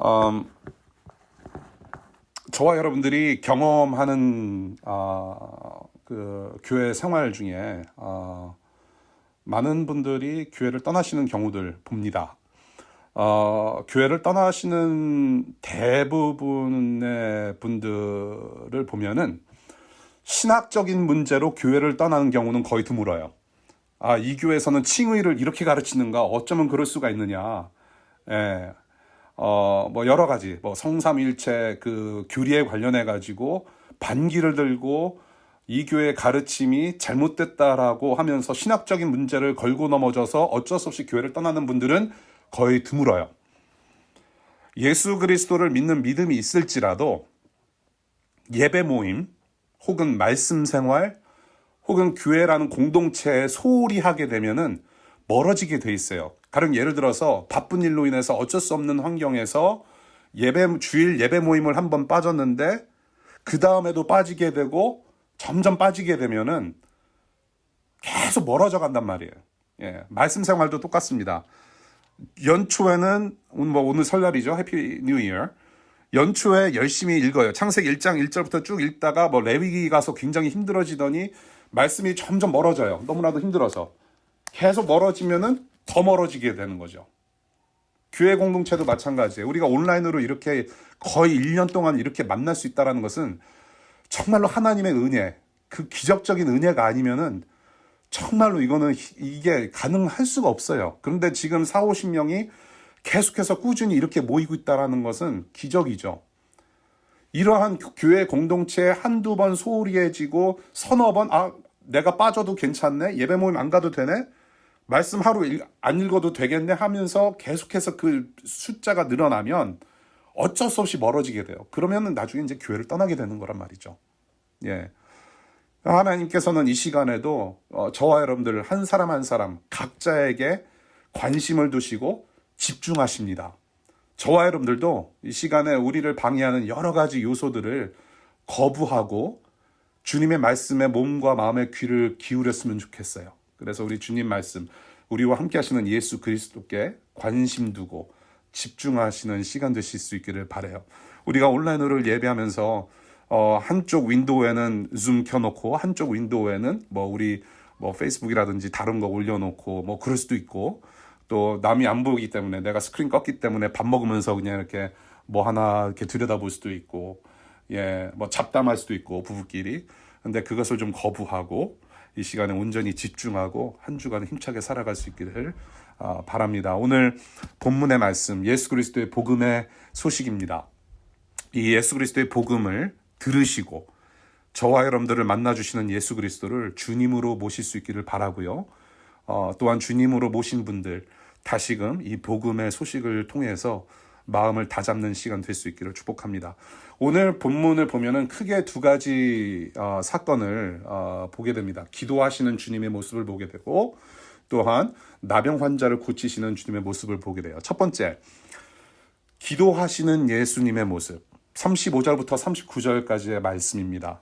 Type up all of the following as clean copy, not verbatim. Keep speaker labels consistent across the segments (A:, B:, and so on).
A: 음, 저와 여러분들이 경험하는 그 교회 생활 중에 많은 분들이 교회를 떠나시는 경우들 봅니다. 교회를 떠나시는 대부분의 분들을 보면은 신학적인 문제로 교회를 떠나는 경우는 거의 드물어요. 이 교회에서는 칭의를 이렇게 가르치는가? 어쩌면 그럴 수가 있느냐? 예. 뭐 여러 가지, 뭐 성삼일체 그 교리에 관련해 가지고 반기를 들고 이 교회의 가르침이 잘못됐다라고 하면서 신학적인 문제를 걸고 넘어져서 어쩔 수 없이 교회를 떠나는 분들은 거의 드물어요. 예수 그리스도를 믿는 믿음이 있을지라도 예배 모임 혹은 말씀 생활 혹은 교회라는 공동체에 소홀히 하게 되면은 멀어지게 돼 있어요. 가령 예를 들어서 바쁜 일로 인해서 어쩔 수 없는 환경에서 주일 예배 모임을 한번 빠졌는데 그 다음에도 빠지게 되고 점점 빠지게 되면은 계속 멀어져 간단 말이에요. 예, 말씀 생활도 똑같습니다. 연초에는 오늘 설날이죠. 해피 뉴 이어. 연초에 열심히 읽어요. 창세기 1장 1절부터 쭉 읽다가 뭐 레위기 가서 굉장히 힘들어지더니 말씀이 점점 멀어져요. 너무나도 힘들어서. 계속 멀어지면은 더 멀어지게 되는 거죠. 교회 공동체도 마찬가지예요. 우리가 온라인으로 이렇게 거의 1년 동안 이렇게 만날 수 있다는 것은 정말로 하나님의 은혜, 그 기적적인 은혜가 아니면은 정말로 이게 가능할 수가 없어요. 그런데 지금 4, 50명이 계속해서 꾸준히 이렇게 모이고 있다는 것은 기적이죠. 이러한 교회 공동체에 한두 번 소홀히 해지고 서너 번 내가 빠져도 괜찮네? 예배 모임 안 가도 되네? 말씀 하루 안 읽어도 되겠네? 하면서 계속해서 그 숫자가 늘어나면 어쩔 수 없이 멀어지게 돼요. 그러면 나중에 이제 교회를 떠나게 되는 거란 말이죠. 예. 하나님께서는 이 시간에도 저와 여러분들 한 사람 한 사람 각자에게 관심을 두시고 집중하십니다. 저와 여러분들도 이 시간에 우리를 방해하는 여러 가지 요소들을 거부하고 주님의 말씀에 몸과 마음의 귀를 기울였으면 좋겠어요. 그래서 우리 주님 말씀, 우리와 함께 하시는 예수 그리스도께 관심 두고 집중하시는 시간 되실 수 있기를 바라요. 우리가 온라인으로 예배하면서 한쪽 윈도우에는 줌 켜놓고 한쪽 윈도우에는 우리 페이스북이라든지 다른 거 올려놓고 그럴 수도 있고, 또 남이 안 보이기 때문에 내가 스크린 껐기 때문에 밥 먹으면서 그냥 이렇게 하나 이렇게 들여다볼 수도 있고, 잡담할 수도 있고 부부끼리. 근데 그것을 좀 거부하고 이 시간에 온전히 집중하고 한 주간 힘차게 살아갈 수 있기를 바랍니다. 오늘 본문의 말씀, 예수 그리스도의 복음의 소식입니다. 이 예수 그리스도의 복음을 들으시고 저와 여러분들을 만나주시는 예수 그리스도를 주님으로 모실 수 있기를 바라고요. 또한 주님으로 모신 분들 다시금 이 복음의 소식을 통해서 마음을 다잡는 시간 될 수 있기를 축복합니다. 오늘 본문을 보면은 크게 두 가지 사건을 보게 됩니다. 기도하시는 주님의 모습을 보게 되고, 또한 나병 환자를 고치시는 주님의 모습을 보게 돼요. 첫 번째, 기도하시는 예수님의 모습. 35절부터 39절까지의 말씀입니다.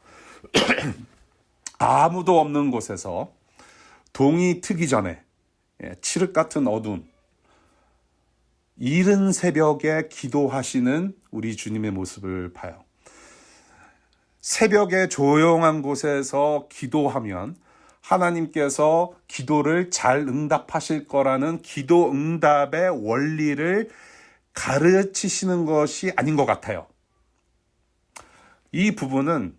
A: 아무도 없는 곳에서 동이 트기 전에 칠흑 같은 어두운 이른 새벽에 기도하시는 우리 주님의 모습을 봐요. 새벽에 조용한 곳에서 기도하면 하나님께서 기도를 잘 응답하실 거라는 기도 응답의 원리를 가르치시는 것이 아닌 것 같아요. 이 부분은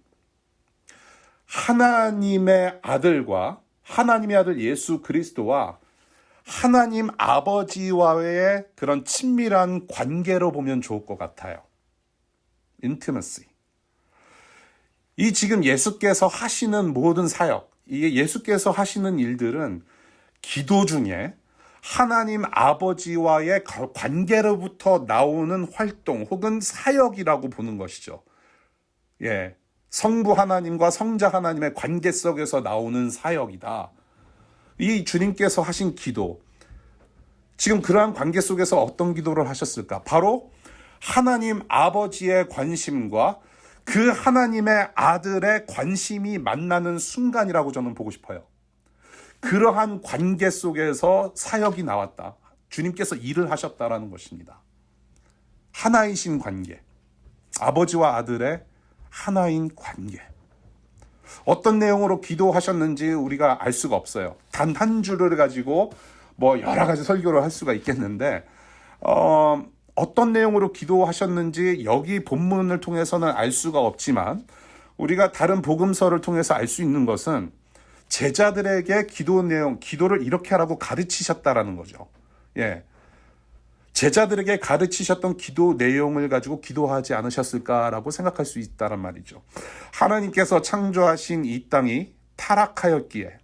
A: 하나님의 아들과 하나님의 아들 예수 그리스도와 하나님 아버지와의 그런 친밀한 관계로 보면 좋을 것 같아요. intimacy. 이 지금 예수께서 하시는 모든 사역, 이게 예수께서 하시는 일들은 기도 중에 하나님 아버지와의 관계로부터 나오는 활동 혹은 사역이라고 보는 것이죠. 성부 하나님과 성자 하나님의 관계 속에서 나오는 사역이다. 이 주님께서 하신 기도, 지금 그러한 관계 속에서 어떤 기도를 하셨을까? 바로 하나님 아버지의 관심과 그 하나님의 아들의 관심이 만나는 순간이라고 저는 보고 싶어요. 그러한 관계 속에서 사역이 나왔다. 주님께서 일을 하셨다라는 것입니다. 하나이신 관계, 아버지와 아들의 하나인 관계. 어떤 내용으로 기도하셨는지 우리가 알 수가 없어요. 단 한 줄을 가지고 뭐 여러 가지 설교를 할 수가 있겠는데 어떤 내용으로 기도하셨는지 여기 본문을 통해서는 알 수가 없지만 우리가 다른 복음서를 통해서 알 수 있는 것은 제자들에게 기도 내용, 기도를 이렇게 하라고 가르치셨다라는 거죠. 예. 제자들에게 가르치셨던 기도 내용을 가지고 기도하지 않으셨을까라고 생각할 수 있다란 말이죠. 하나님께서 창조하신 이 땅이 타락하였기에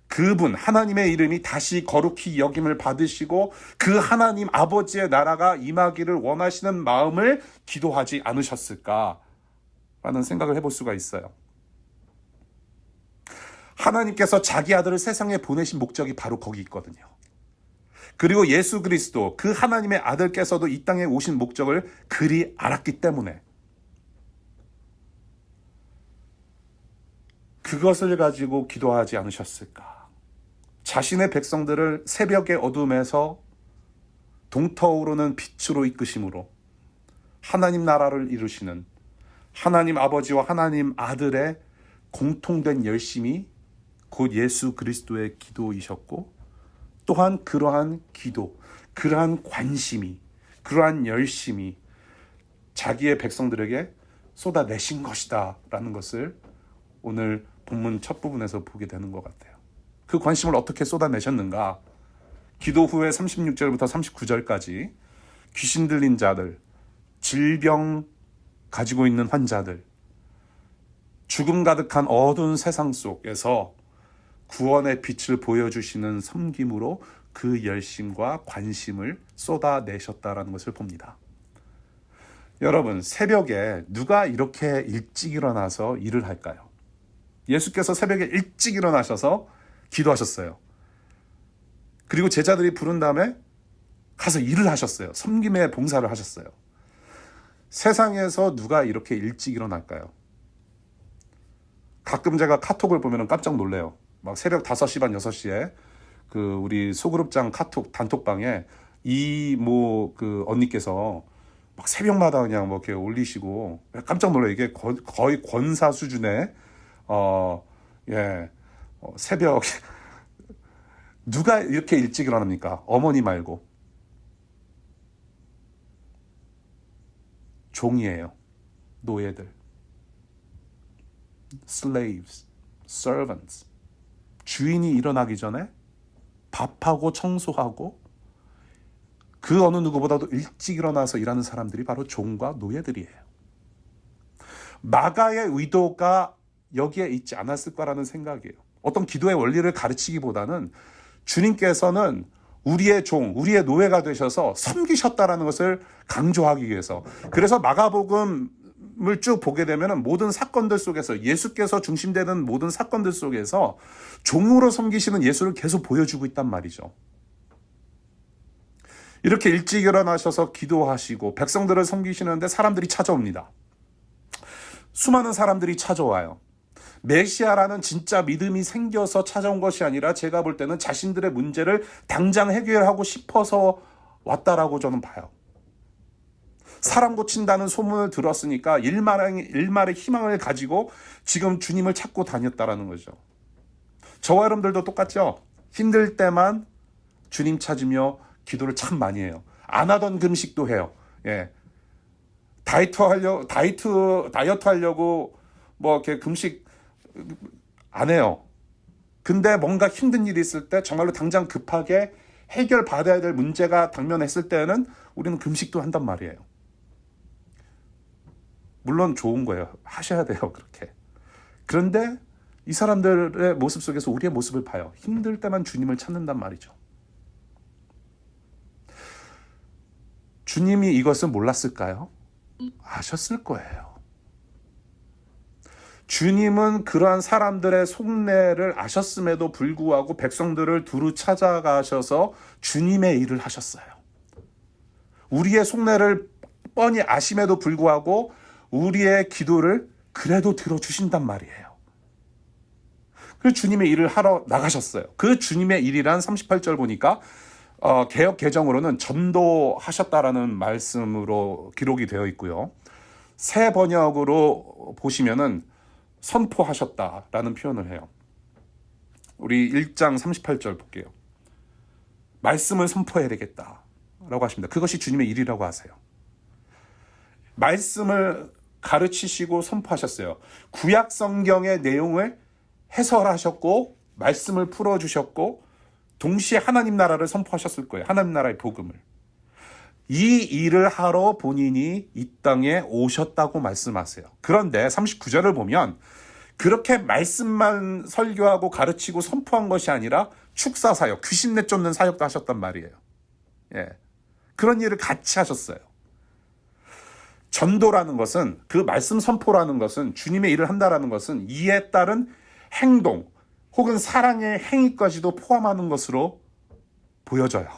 A: 그분 하나님의 이름이 다시 거룩히 여김을 받으시고 그 하나님 아버지의 나라가 임하기를 원하시는 마음을 기도하지 않으셨을까라는 생각을 해볼 수가 있어요. 하나님께서 자기 아들을 세상에 보내신 목적이 바로 거기 있거든요. 그리고 예수 그리스도 그 하나님의 아들께서도 이 땅에 오신 목적을 그리 알았기 때문에 그것을 가지고 기도하지 않으셨을까? 자신의 백성들을 새벽의 어둠에서 동터오르는 빛으로 이끄심으로 하나님 나라를 이루시는 하나님 아버지와 하나님 아들의 공통된 열심이 곧 예수 그리스도의 기도이셨고 또한 그러한 기도, 그러한 관심이, 그러한 열심이 자기의 백성들에게 쏟아내신 것이다 라는 것을 오늘 본문 첫 부분에서 보게 되는 것 같아요. 그 관심을 어떻게 쏟아내셨는가? 기도 후에 36절부터 39절까지 귀신 들린 자들, 질병 가지고 있는 환자들, 죽음 가득한 어두운 세상 속에서 구원의 빛을 보여주시는 섬김으로 그 열심과 관심을 쏟아내셨다라는 것을 봅니다. 여러분, 새벽에 누가 이렇게 일찍 일어나서 일을 할까요? 예수께서 새벽에 일찍 일어나셔서 기도하셨어요. 그리고 제자들이 부른 다음에 가서 일을 하셨어요. 섬김의 봉사를 하셨어요. 세상에서 누가 이렇게 일찍 일어날까요? 가끔 제가 카톡을 보면 깜짝 놀래요. 막 새벽 5시 반 6시에 그 우리 소그룹장 카톡 단톡방에 그 언니께서 막 새벽마다 그냥 뭐 이렇게 올리시고 깜짝 놀라요. 이게 거의 권사 수준의 새벽 누가 이렇게 일찍 일어납니까? 어머니 말고 종이에요. 노예들, slaves, servants. 주인이 일어나기 전에 밥하고 청소하고 그 어느 누구보다도 일찍 일어나서 일하는 사람들이 바로 종과 노예들이에요. 마가의 의도가 여기에 있지 않았을 거라는 생각이에요. 어떤 기도의 원리를 가르치기보다는 주님께서는 우리의 종, 우리의 노예가 되셔서 섬기셨다라는 것을 강조하기 위해서. 그래서 마가복음을 쭉 보게 되면 모든 사건들 속에서 예수께서 중심되는 모든 사건들 속에서 종으로 섬기시는 예수를 계속 보여주고 있단 말이죠. 이렇게 일찍 일어나셔서 기도하시고 백성들을 섬기시는데 사람들이 찾아옵니다. 수많은 사람들이 찾아와요. 메시아라는 진짜 믿음이 생겨서 찾아온 것이 아니라 제가 볼 때는 자신들의 문제를 당장 해결하고 싶어서 왔다라고 저는 봐요. 사람 고친다는 소문을 들었으니까 일말의 희망을 가지고 지금 주님을 찾고 다녔다라는 거죠. 저와 여러분들도 똑같죠? 힘들 때만 주님 찾으며 기도를 참 많이 해요. 안 하던 금식도 해요. 예. 다이어트 하려고 뭐 이렇게 금식 안 해요. 근데 뭔가 힘든 일이 있을 때 정말로 당장 급하게 해결받아야 될 문제가 당면했을 때는 우리는 금식도 한단 말이에요. 물론 좋은 거예요. 하셔야 돼요. 그렇게. 그런데 이 사람들의 모습 속에서 우리의 모습을 봐요. 힘들 때만 주님을 찾는단 말이죠. 주님이 이것을 몰랐을까요? 아셨을 거예요. 주님은 그러한 사람들의 속내를 아셨음에도 불구하고 백성들을 두루 찾아가셔서 주님의 일을 하셨어요. 우리의 속내를 뻔히 아심에도 불구하고 우리의 기도를 그래도 들어주신단 말이에요. 그 주님의 일을 하러 나가셨어요. 그 주님의 일이란 38절 보니까 개역 개정으로는 전도하셨다라는 말씀으로 기록이 되어 있고요. 새 번역으로 보시면은 선포하셨다라는 표현을 해요. 우리 1장 38절 볼게요. 말씀을 선포해야 되겠다라고 하십니다. 그것이 주님의 일이라고 하세요. 말씀을 가르치시고 선포하셨어요. 구약 성경의 내용을 해설하셨고 말씀을 풀어주셨고 동시에 하나님 나라를 선포하셨을 거예요. 하나님 나라의 복음을. 이 일을 하러 본인이 이 땅에 오셨다고 말씀하세요. 그런데 39절을 보면 그렇게 말씀만 설교하고 가르치고 선포한 것이 아니라 축사사역, 귀신 내쫓는 사역도 하셨단 말이에요. 예. 그런 일을 같이 하셨어요. 전도라는 것은, 그 말씀 선포라는 것은, 주님의 일을 한다라는 것은 이에 따른 행동 혹은 사랑의 행위까지도 포함하는 것으로 보여져요.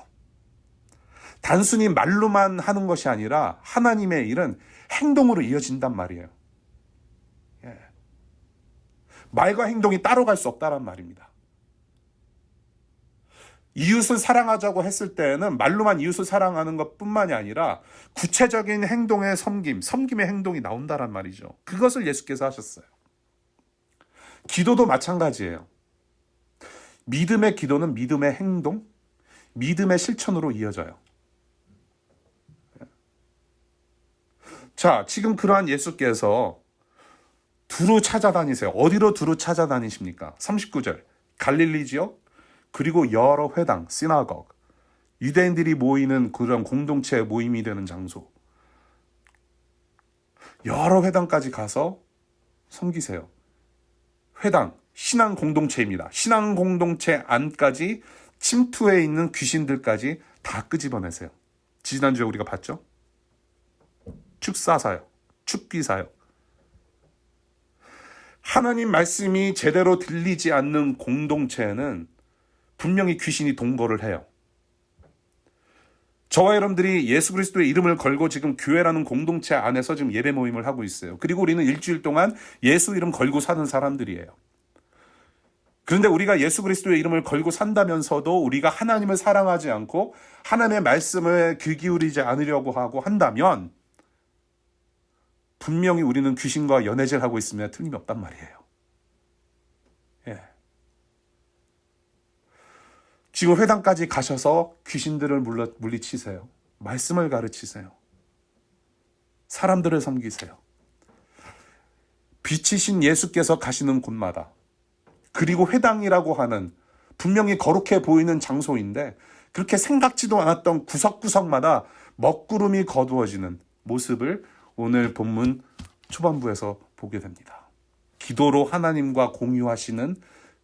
A: 단순히 말로만 하는 것이 아니라 하나님의 일은 행동으로 이어진단 말이에요. 예. 말과 행동이 따로 갈 수 없다란 말입니다. 이웃을 사랑하자고 했을 때에는 말로만 이웃을 사랑하는 것뿐만이 아니라 구체적인 행동의 섬김의 행동이 나온다란 말이죠. 그것을 예수께서 하셨어요. 기도도 마찬가지예요. 믿음의 기도는 믿음의 행동, 믿음의 실천으로 이어져요. 자, 지금 그러한 예수께서 두루 찾아다니세요. 어디로 두루 찾아다니십니까? 39절. 갈릴리 지역, 그리고 여러 회당, 시나고그, 유대인들이 모이는 그런 공동체 모임이 되는 장소. 여러 회당까지 가서 섬기세요. 회당, 신앙 공동체입니다. 신앙 공동체 안까지 침투해 있는 귀신들까지 다 끄집어내세요. 지난주에 우리가 봤죠? 축사사역, 축기사역. 하나님 말씀이 제대로 들리지 않는 공동체에는 분명히 귀신이 동거를 해요. 저와 여러분들이 예수 그리스도의 이름을 걸고 지금 교회라는 공동체 안에서 지금 예배 모임을 하고 있어요. 그리고 우리는 일주일 동안 예수 이름 걸고 사는 사람들이에요. 그런데 우리가 예수 그리스도의 이름을 걸고 산다면서도 우리가 하나님을 사랑하지 않고 하나님의 말씀을 귀 기울이지 않으려고 하고 한다면 분명히 우리는 귀신과 연애질하고 있으면 틀림이 없단 말이에요. 예. 지금 회당까지 가셔서 귀신들을 물리치세요. 말씀을 가르치세요. 사람들을 섬기세요. 빛이신 예수께서 가시는 곳마다, 그리고 회당이라고 하는 분명히 거룩해 보이는 장소인데 그렇게 생각지도 않았던 구석구석마다 먹구름이 거두어지는 모습을 오늘 본문 초반부에서 보게 됩니다. 기도로 하나님과 공유하시는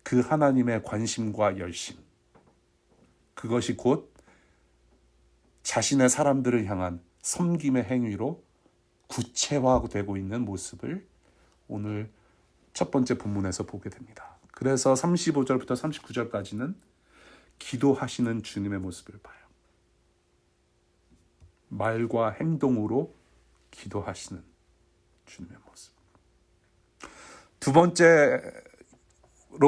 A: 그 하나님의 관심과 열심, 그것이 곧 자신의 사람들을 향한 섬김의 행위로 구체화되고 있는 모습을 오늘 첫 번째 본문에서 보게 됩니다. 그래서 35절부터 39절까지는 기도하시는 주님의 모습을 봐요. 말과 행동으로 기도하시는 주님의 모습. 두 번째로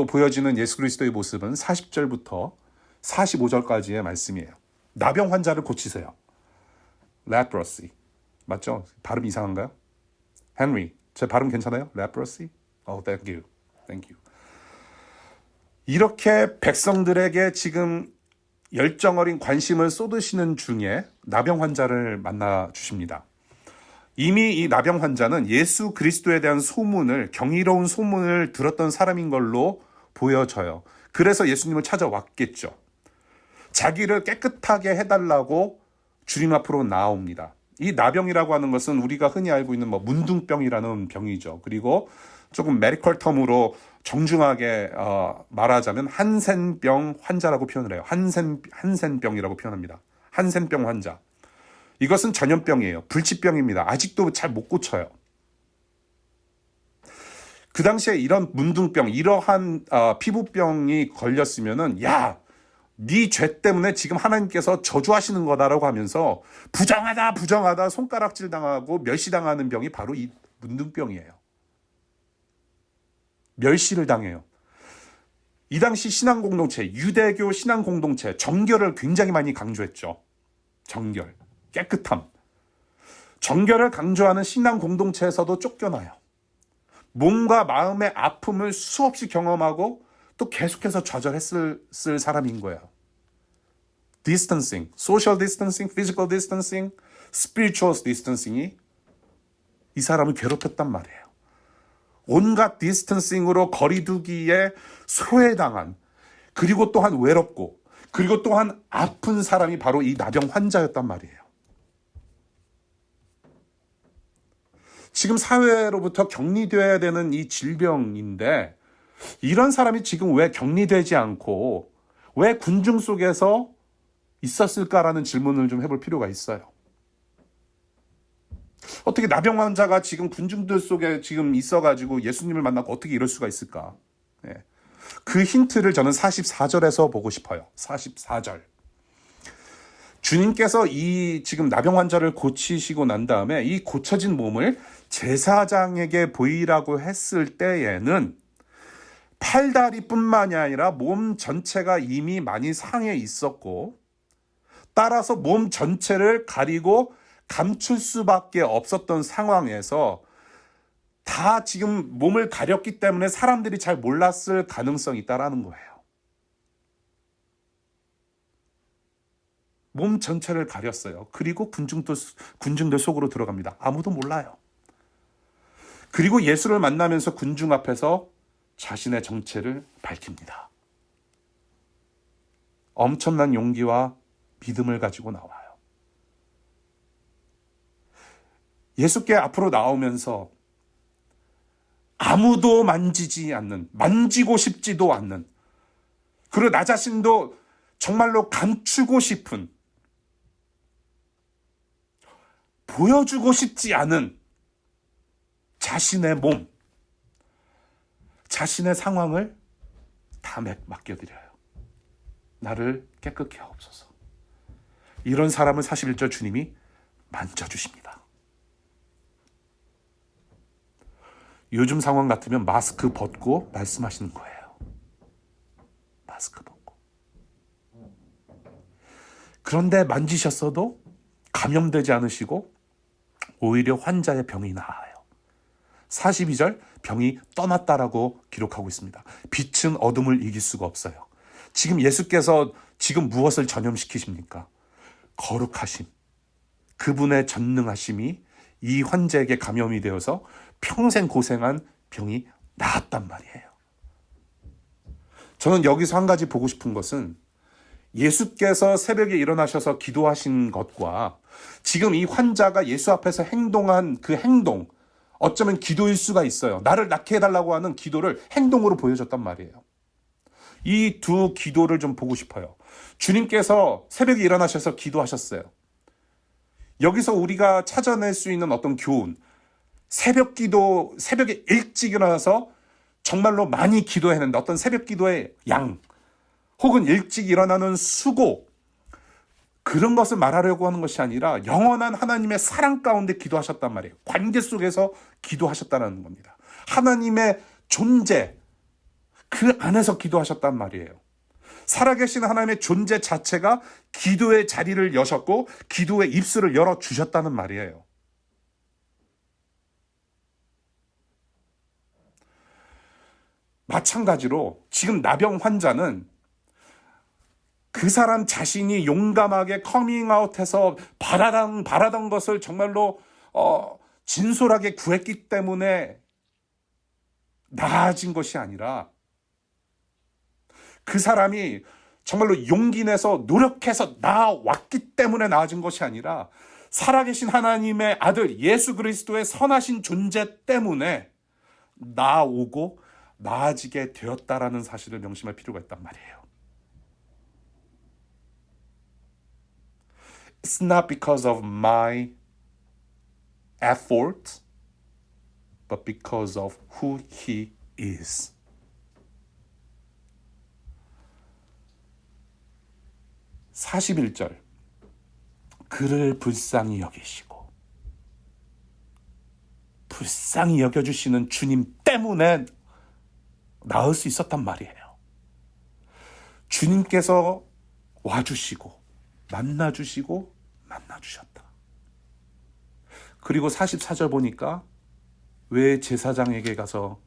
A: 보여지는 예수 그리스도의 모습은 40절부터 45절까지의 말씀이에요. 나병 환자를 고치세요. leprosy. 맞죠? 발음 이상한가요? 헨리, 제 발음 괜찮아요? leprosy? Thank you. Thank you. 이렇게 백성들에게 지금 열정 어린 관심을 쏟으시는 중에 나병 환자를 만나 주십니다. 이미 이 나병 환자는 예수 그리스도에 대한 소문을, 경이로운 소문을 들었던 사람인 걸로 보여져요. 그래서 예수님을 찾아왔겠죠. 자기를 깨끗하게 해달라고 주님 앞으로 나옵니다. 이 나병이라고 하는 것은 우리가 흔히 알고 있는 문둥병이라는 병이죠. 그리고 조금 메디컬 텀으로 정중하게 말하자면 한센병 환자라고 표현을 해요. 한센병이라고 표현합니다. 한센병 환자. 이것은 전염병이에요. 불치병입니다. 아직도 잘 못 고쳐요. 그 당시에 이런 문둥병, 이러한 피부병이 걸렸으면은 네 죄 때문에 지금 하나님께서 저주하시는 거다라고 하면서 부정하다 손가락질 당하고 멸시당하는 병이 바로 이 문둥병이에요. 멸시를 당해요. 이 당시 신앙 공동체, 유대교 신앙 공동체, 정결을 굉장히 많이 강조했죠. 정결, 깨끗함. 정결을 강조하는 신앙 공동체에서도 쫓겨나요. 몸과 마음의 아픔을 수없이 경험하고 또 계속해서 좌절했을 사람인 거예요. 디스턴싱, 소셜 디스턴싱, 피지컬 디스턴싱, 스피리추얼 디스턴싱이 이 사람을 괴롭혔단 말이에요. 온갖 디스턴싱으로 거리두기에 소외당한, 그리고 또한 외롭고, 그리고 또한 아픈 사람이 바로 이 나병 환자였단 말이에요. 지금 사회로부터 격리되어야 되는 이 질병인데, 이런 사람이 지금 왜 격리되지 않고 왜 군중 속에서 있었을까라는 질문을 좀 해볼 필요가 있어요. 어떻게 나병 환자가 지금 군중들 속에 지금 있어가지고 예수님을 만나고 어떻게 이럴 수가 있을까? 네. 그 힌트를 저는 44절에서 보고 싶어요. 44절. 주님께서 이 지금 나병 환자를 고치시고 난 다음에 이 고쳐진 몸을 제사장에게 보이라고 했을 때에는 팔다리뿐만이 아니라 몸 전체가 이미 많이 상해 있었고, 따라서 몸 전체를 가리고 감출 수밖에 없었던 상황에서 다 지금 몸을 가렸기 때문에 사람들이 잘 몰랐을 가능성이 있다라는 거예요. 몸 전체를 가렸어요. 그리고 군중들 속으로 들어갑니다. 아무도 몰라요. 그리고 예수를 만나면서 군중 앞에서 자신의 정체를 밝힙니다. 엄청난 용기와 믿음을 가지고 나와요. 예수께 앞으로 나오면서 아무도 만지지 않는, 만지고 싶지도 않는, 그리고 나 자신도 정말로 감추고 싶은, 보여주고 싶지 않은 자신의 몸, 자신의 상황을 다 맡겨드려요. 나를 깨끗게 하옵소서. 이런 사람을 41절 주님이 만져주십니다. 요즘 상황 같으면 마스크 벗고 말씀하시는 거예요. 마스크 벗고. 그런데 만지셨어도 감염되지 않으시고 오히려 환자의 병이 나아요. 42절 병이 떠났다라고 기록하고 있습니다. 빛은 어둠을 이길 수가 없어요. 지금 예수께서 지금 무엇을 전염시키십니까? 거룩하심, 그분의 전능하심이 이 환자에게 감염이 되어서 평생 고생한 병이 나았단 말이에요. 저는 여기서 한 가지 보고 싶은 것은 예수께서 새벽에 일어나셔서 기도하신 것과 지금 이 환자가 예수 앞에서 행동한 그 행동, 어쩌면 기도일 수가 있어요. 나를 낫게 해달라고 하는 기도를 행동으로 보여줬단 말이에요. 이 두 기도를 좀 보고 싶어요. 주님께서 새벽에 일어나셔서 기도하셨어요. 여기서 우리가 찾아낼 수 있는 어떤 교훈, 새벽 기도, 새벽에 일찍 일어나서 정말로 많이 기도해낸다. 어떤 새벽 기도의 양, 혹은 일찍 일어나는 수고, 그런 것을 말하려고 하는 것이 아니라 영원한 하나님의 사랑 가운데 기도하셨단 말이에요. 관계 속에서 기도하셨다는 겁니다. 하나님의 존재, 그 안에서 기도하셨단 말이에요. 살아계신 하나님의 존재 자체가 기도의 자리를 여셨고 기도의 입술을 열어주셨다는 말이에요. 마찬가지로 지금 나병 환자는 그 사람 자신이 용감하게 커밍아웃해서 바라던 것을 정말로 진솔하게 구했기 때문에 나아진 것이 아니라 그 사람이 정말로 용기 내서 노력해서 나아왔기 때문에 나아진 것이 아니라 살아계신 하나님의 아들 예수 그리스도의 선하신 존재 때문에 나아오고 나아지게 되었다라는 사실을 명심할 필요가 있단 말이에요. It's not because of my effort, but because of who he is. (41절) 그를 불쌍히 여기시고, 불쌍히 여겨주시는 주님 때문에 나을 수 있었단 말이에요. 주님께서 와주시고 만나주시고 만나주셨다. 그리고 44절 보니까 왜 제사장에게 가서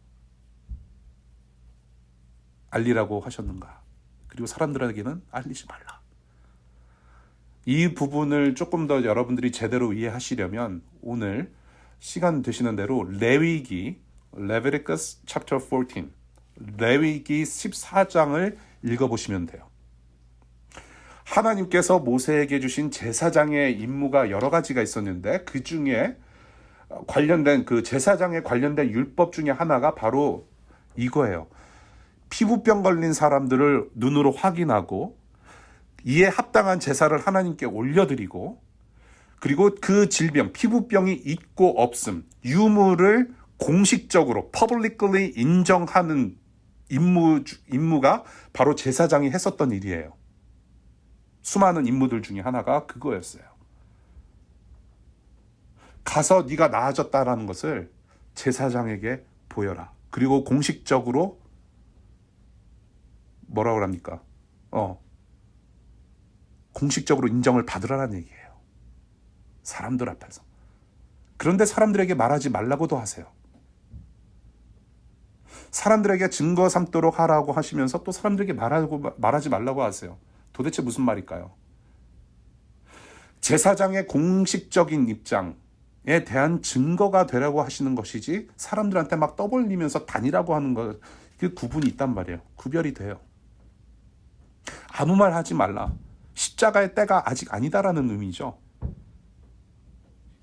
A: 알리라고 하셨는가? 그리고 사람들에게는 알리지 말라. 이 부분을 조금 더 여러분들이 제대로 이해하시려면 오늘 시간 되시는 대로 레위기 Leviticus chapter 14 레위기 14장을 읽어보시면 돼요. 하나님께서 모세에게 주신 제사장의 임무가 여러 가지가 있었는데 그 중에 관련된 그 제사장에 관련된 율법 중에 하나가 바로 이거예요. 피부병 걸린 사람들을 눈으로 확인하고 이에 합당한 제사를 하나님께 올려드리고 그리고 그 질병, 피부병이 있고 없음, 유무를 공식적으로 publicly 인정하는 임무가 바로 제사장이 했었던 일이에요. 수많은 임무들 중에 하나가 그거였어요. 가서 네가 나아졌다라는 것을 제사장에게 보여라. 그리고 공식적으로 뭐라고 합니까? 공식적으로 인정을 받으라는 얘기예요. 사람들 앞에서. 그런데 사람들에게 말하지 말라고도 하세요. 사람들에게 증거 삼도록 하라고 하시면서 또 사람들에게 말하지 말라고 하세요. 도대체 무슨 말일까요? 제사장의 공식적인 입장에 대한 증거가 되라고 하시는 것이지 사람들한테 막 떠벌리면서 다니라고 하는 것, 그 구분이 있단 말이에요. 구별이 돼요. 아무 말 하지 말라. 십자가의 때가 아직 아니다라는 의미죠.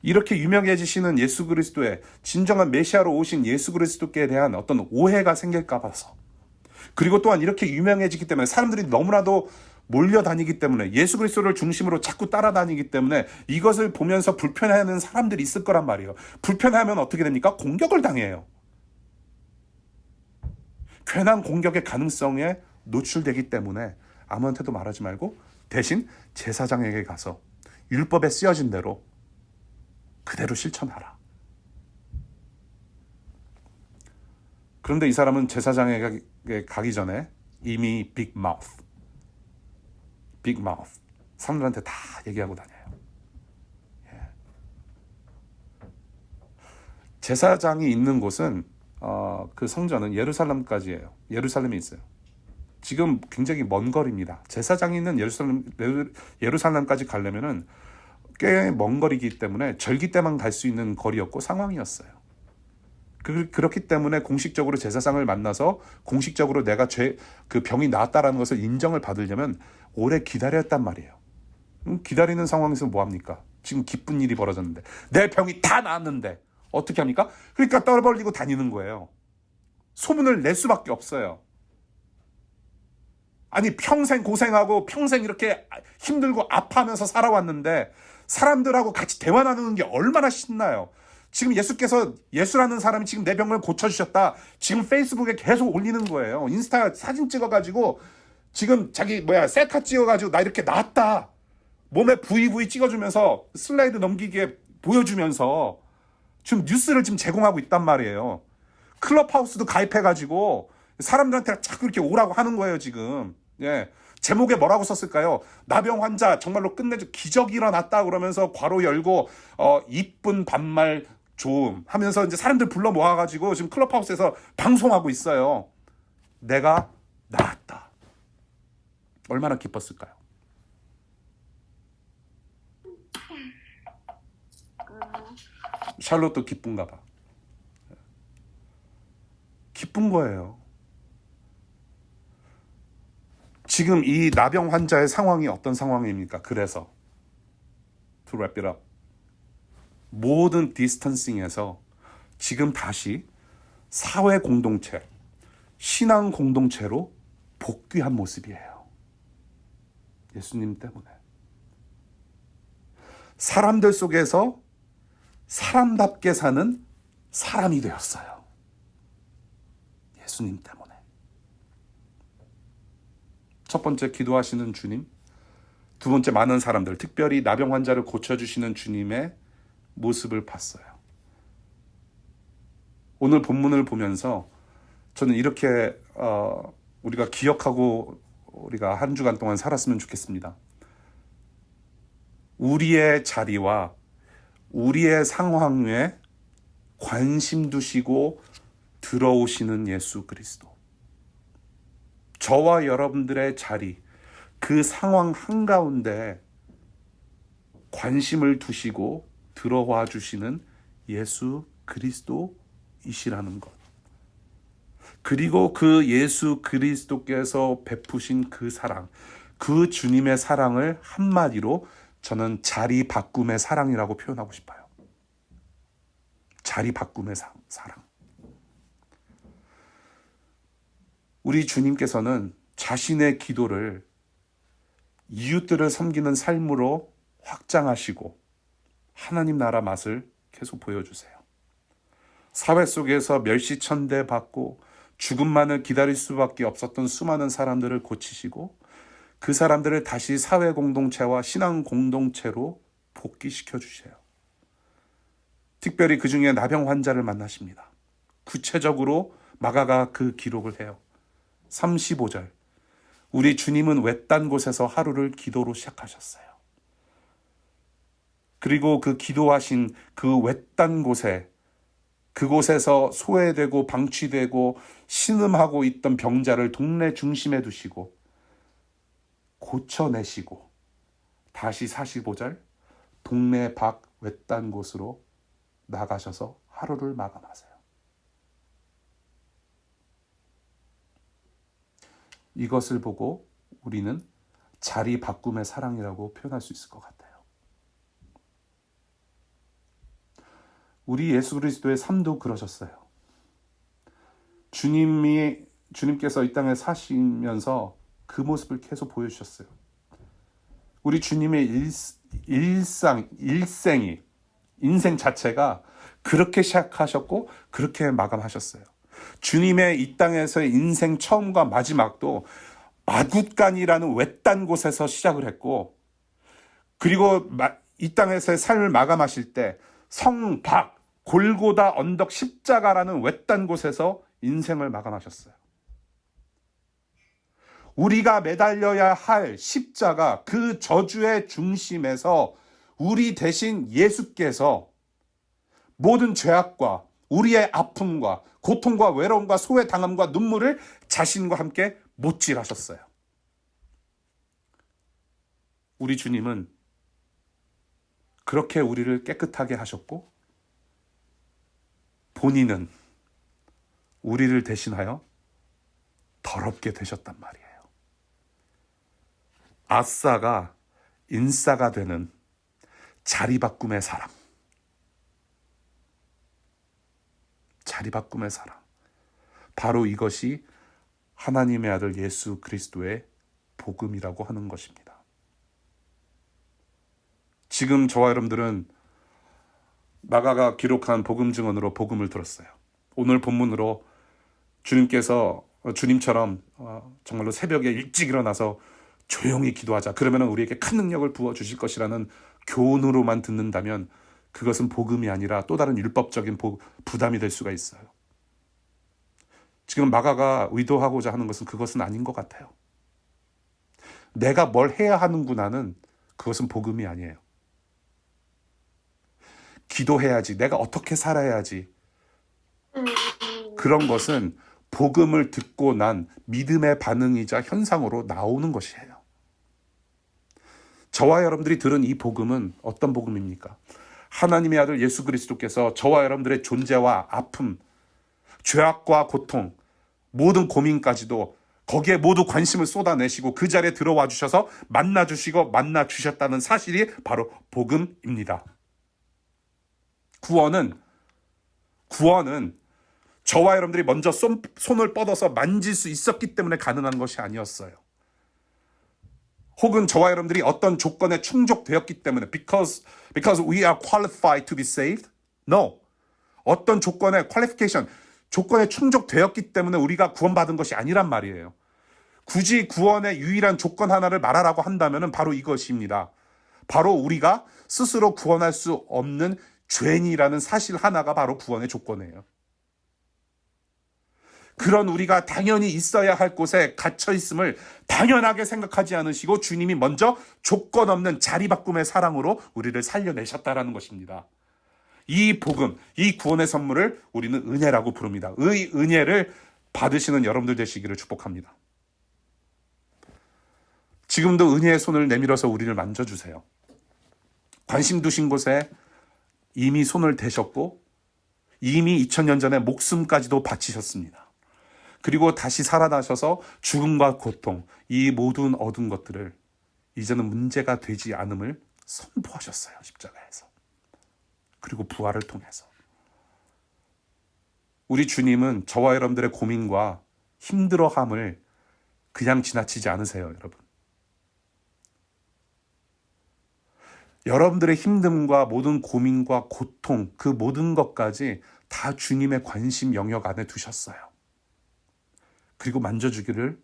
A: 이렇게 유명해지시는 예수 그리스도의 진정한 메시아로 오신 예수 그리스도께 대한 어떤 오해가 생길까 봐서, 그리고 또한 이렇게 유명해지기 때문에 사람들이 너무나도 몰려다니기 때문에 예수 그리스도를 중심으로 자꾸 따라다니기 때문에 이것을 보면서 불편해하는 사람들이 있을 거란 말이에요. 불편해하면 어떻게 됩니까? 공격을 당해요. 괜한 공격의 가능성에 노출되기 때문에 아무한테도 말하지 말고 대신 제사장에게 가서 율법에 쓰여진 대로 그대로 실천하라. 그런데 이 사람은 제사장에게 가기 전에 이미 빅마우스 사람들한테 다 얘기하고 다녀요. 제사장이 있는 곳은 그 성전은 예루살렘까지예요. 예루살렘에 있어요. 지금 굉장히 먼 거리입니다. 제사장이 있는 예루살렘까지 가려면은 꽤 먼 거리이기 때문에 절기 때만 갈 수 있는 거리였고 상황이었어요. 그렇기 때문에 공식적으로 제사장을 만나서 공식적으로 내가 그 병이 나았다라는 것을 인정을 받으려면 오래 기다렸단 말이에요. 기다리는 상황에서 뭐합니까? 지금 기쁜 일이 벌어졌는데 내 병이 다 나았는데 어떻게 합니까? 그러니까 떠벌리고 다니는 거예요. 소문을 낼 수밖에 없어요. 아니 평생 고생하고 평생 이렇게 힘들고 아파하면서 살아왔는데 사람들하고 같이 대화 나누는 게 얼마나 신나요. 지금 예수라는 사람이 지금 내 병을 고쳐주셨다. 지금 페이스북에 계속 올리는 거예요. 인스타 사진 찍어가지고 지금 자기 셀카 찍어가지고 나 이렇게 나았다. 몸에 부위 찍어주면서 슬라이드 넘기게 보여주면서 지금 뉴스를 지금 제공하고 있단 말이에요. 클럽하우스도 가입해가지고 사람들한테 자꾸 이렇게 오라고 하는 거예요 지금. 제목에 뭐라고 썼을까요? 나병 환자 정말로 끝내줘 기적이 일어났다 그러면서 괄호 열고 이쁜 반말 좋음 하면서 이제 사람들 불러 모아가지고 지금 클럽하우스에서 방송하고 있어요. 내가 나았다. 얼마나 기뻤을까요? 샬롯도 기쁜가 봐. 기쁜 거예요. 지금 이 나병 환자의 상황이 어떤 상황입니까? 그래서 to wrap it up, 모든 디스턴싱에서 지금 다시 사회 공동체, 신앙 공동체로 복귀한 모습이에요. 예수님 때문에. 사람들 속에서 사람답게 사는 사람이 되었어요. 예수님 때문에. 첫 번째 기도하시는 주님, 두 번째 많은 사람들, 특별히 나병 환자를 고쳐주시는 주님의 모습을 봤어요. 오늘 본문을 보면서 저는 이렇게 우리가 기억하고 우리가 한 주간 동안 살았으면 좋겠습니다. 우리의 자리와 우리의 상황에 관심 두시고 들어오시는 예수 그리스도. 저와 여러분들의 자리, 그 상황 한가운데 관심을 두시고 들어와 주시는 예수 그리스도이시라는 것. 그리고 그 예수 그리스도께서 베푸신 그 사랑, 그 주님의 사랑을 한마디로 저는 자리 바꿈의 사랑이라고 표현하고 싶어요. 자리 바꿈의 사랑. 우리 주님께서는 자신의 기도를 이웃들을 섬기는 삶으로 확장하시고 하나님 나라 맛을 계속 보여주세요. 사회 속에서 멸시천대 받고 죽음만을 기다릴 수밖에 없었던 수많은 사람들을 고치시고 그 사람들을 다시 사회 공동체와 신앙 공동체로 복귀시켜 주세요. 특별히 그 중에 나병 환자를 만나십니다. 구체적으로 마가가 그 기록을 해요. 35절. 우리 주님은 외딴 곳에서 하루를 기도로 시작하셨어요. 그리고 그 기도하신 그 외딴 곳에, 그곳에서 소외되고 방치되고 신음하고 있던 병자를 동네 중심에 두시고 고쳐내시고 다시 45절 동네 밖 외딴 곳으로 나가셔서 하루를 마감하세요. 이것을 보고 우리는 자리 바꿈의 사랑이라고 표현할 수 있을 것 같아요. 우리 예수 그리스도의 삶도 그러셨어요. 주님께서 이 땅에 사시면서 그 모습을 계속 보여주셨어요. 우리 주님의 일생이, 인생 자체가 그렇게 시작하셨고 그렇게 마감하셨어요. 주님의 이 땅에서의 인생 처음과 마지막도 마굿간이라는 외딴 곳에서 시작을 했고, 그리고 이 땅에서의 삶을 마감하실 때 성박, 골고다 언덕 십자가라는 외딴 곳에서 인생을 마감하셨어요. 우리가 매달려야 할 십자가, 그 저주의 중심에서 우리 대신 예수께서 모든 죄악과 우리의 아픔과 고통과 외로움과 소외당함과 눈물을 자신과 함께 못질하셨어요. 우리 주님은 그렇게 우리를 깨끗하게 하셨고 본인은 우리를 대신하여 더럽게 되셨단 말이에요. 아싸가 인싸가 되는 자리바꿈의 사랑. 자리바꿈의 사랑. 바로 이것이 하나님의 아들 예수 그리스도의 복음이라고 하는 것입니다. 지금 저와 여러분들은 마가가 기록한 복음 증언으로 복음을 들었어요. 오늘 본문으로 주님처럼 정말로 새벽에 일찍 일어나서 조용히 기도하자. 그러면 우리에게 큰 능력을 부어주실 것이라는 교훈으로만 듣는다면 그것은 복음이 아니라 또 다른 율법적인 부담이 될 수가 있어요. 지금 마가가 의도하고자 하는 것은 그것은 아닌 것 같아요. 내가 뭘 해야 하는구나는 그것은 복음이 아니에요. 기도해야지, 내가 어떻게 살아야지, 그런 것은 복음을 듣고 난 믿음의 반응이자 현상으로 나오는 것이에요. 저와 여러분들이 들은 이 복음은 어떤 복음입니까? 하나님의 아들 예수 그리스도께서 저와 여러분들의 존재와 아픔, 죄악과 고통, 모든 고민까지도 거기에 모두 관심을 쏟아내시고 그 자리에 들어와 주셔서 만나주시고 만나주셨다는 사실이 바로 복음입니다. 구원은 저와 여러분들이 먼저 손을 뻗어서 만질 수 있었기 때문에 가능한 것이 아니었어요. 혹은 저와 여러분들이 어떤 조건에 충족되었기 때문에 because we are qualified to be saved? No. 어떤 조건에 조건에 충족되었기 때문에 우리가 구원받은 것이 아니란 말이에요. 굳이 구원의 유일한 조건 하나를 말하라고 한다면 바로 이것입니다. 바로 우리가 스스로 구원할 수 없는 죄인이라는 사실 하나가 바로 구원의 조건이에요. 그런 우리가 당연히 있어야 할 곳에 갇혀 있음을 당연하게 생각하지 않으시고 주님이 먼저 조건 없는 자리바꿈의 사랑으로 우리를 살려내셨다라는 것입니다. 이 복음, 이 구원의 선물을 우리는 은혜라고 부릅니다. 의 은혜를 받으시는 여러분들 되시기를 축복합니다. 지금도 은혜의 손을 내밀어서 우리를 만져주세요. 관심 두신 곳에 이미 손을 대셨고 이미 2000년 전에 목숨까지도 바치셨습니다. 그리고 다시 살아나셔서 죽음과 고통, 이 모든 얻은 것들을 이제는 문제가 되지 않음을 선포하셨어요. 십자가에서. 그리고 부활을 통해서. 우리 주님은 저와 여러분들의 고민과 힘들어함을 그냥 지나치지 않으세요, 여러분. 여러분들의 힘듦과 모든 고민과 고통, 그 모든 것까지 다 주님의 관심 영역 안에 두셨어요. 그리고 만져주기를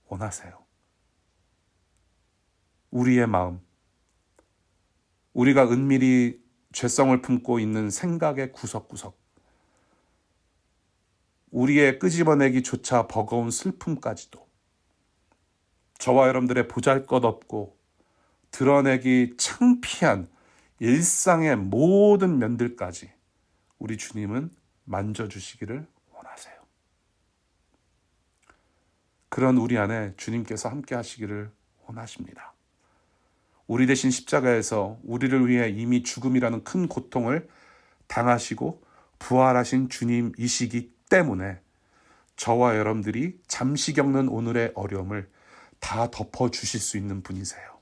A: 원하세요. 우리의 마음, 우리가 은밀히 죄성을 품고 있는 생각의 구석구석, 우리의 끄집어내기조차 버거운 슬픔까지도, 저와 여러분들의 보잘것없고 드러내기 창피한 일상의 모든 면들까지 우리 주님은 만져주시기를 원하세요. 그런 우리 안에 주님께서 함께 하시기를 원하십니다. 우리 대신 십자가에서 우리를 위해 이미 죽음이라는 큰 고통을 당하시고 부활하신 주님이시기 때문에 저와 여러분들이 잠시 겪는 오늘의 어려움을 다 덮어주실 수 있는 분이세요.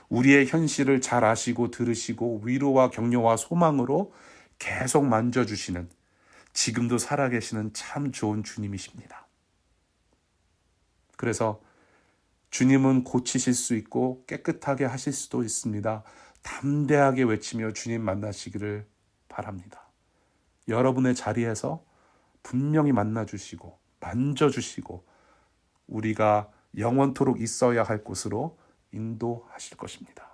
A: 우리의 현실을 잘 아시고 들으시고 위로와 격려와 소망으로 계속 만져주시는, 지금도 살아계시는 참 좋은 주님이십니다. 그래서 주님은 고치실 수 있고 깨끗하게 하실 수도 있습니다. 담대하게 외치며 주님 만나시기를 바랍니다. 여러분의 자리에서 분명히 만나주시고 만져주시고 우리가 영원토록 있어야 할 곳으로 인도하실 것입니다.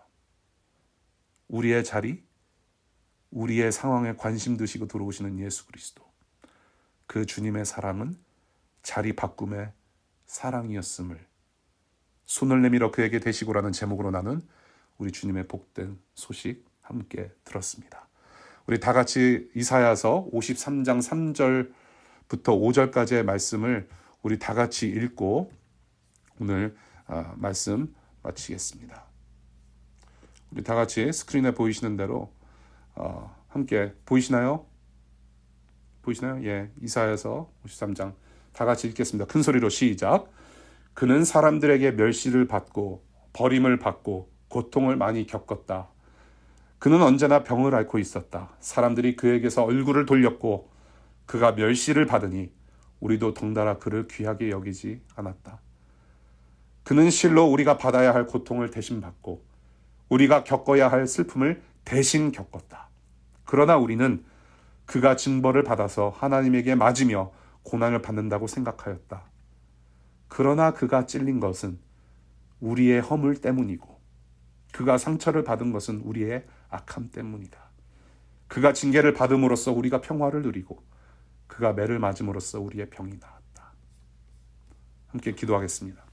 A: 우리의 자리, 우리의 상황에 관심 두시고 들어오시는 예수 그리스도, 그 주님의 사랑은 자리 바꿈의 사랑이었음을 손을 내밀어 그에게 되시고라는 제목으로 나눈 우리 주님의 복된 소식 함께 들었습니다. 우리 다 같이 이사야서 53장 3절부터 5절까지의 말씀을 우리 다 같이 읽고 오늘 말씀 마치겠습니다. 우리 다 같이 스크린에 보이시는 대로 함께 보이시나요? 보이시나요? 예, 이사야서 53장 다 같이 읽겠습니다. 큰 소리로 시작. 그는 사람들에게 멸시를 받고 버림을 받고 고통을 많이 겪었다. 그는 언제나 병을 앓고 있었다. 사람들이 그에게서 얼굴을 돌렸고 그가 멸시를 받으니 우리도 덩달아 그를 귀하게 여기지 않았다. 그는 실로 우리가 받아야 할 고통을 대신 받고 우리가 겪어야 할 슬픔을 대신 겪었다. 그러나 우리는 그가 징벌을 받아서 하나님에게 맞으며 고난을 받는다고 생각하였다. 그러나 그가 찔린 것은 우리의 허물 때문이고 그가 상처를 받은 것은 우리의 악함 때문이다. 그가 징계를 받음으로써 우리가 평화를 누리고 그가 매를 맞음으로써 우리의 병이 나았다. 함께 기도하겠습니다.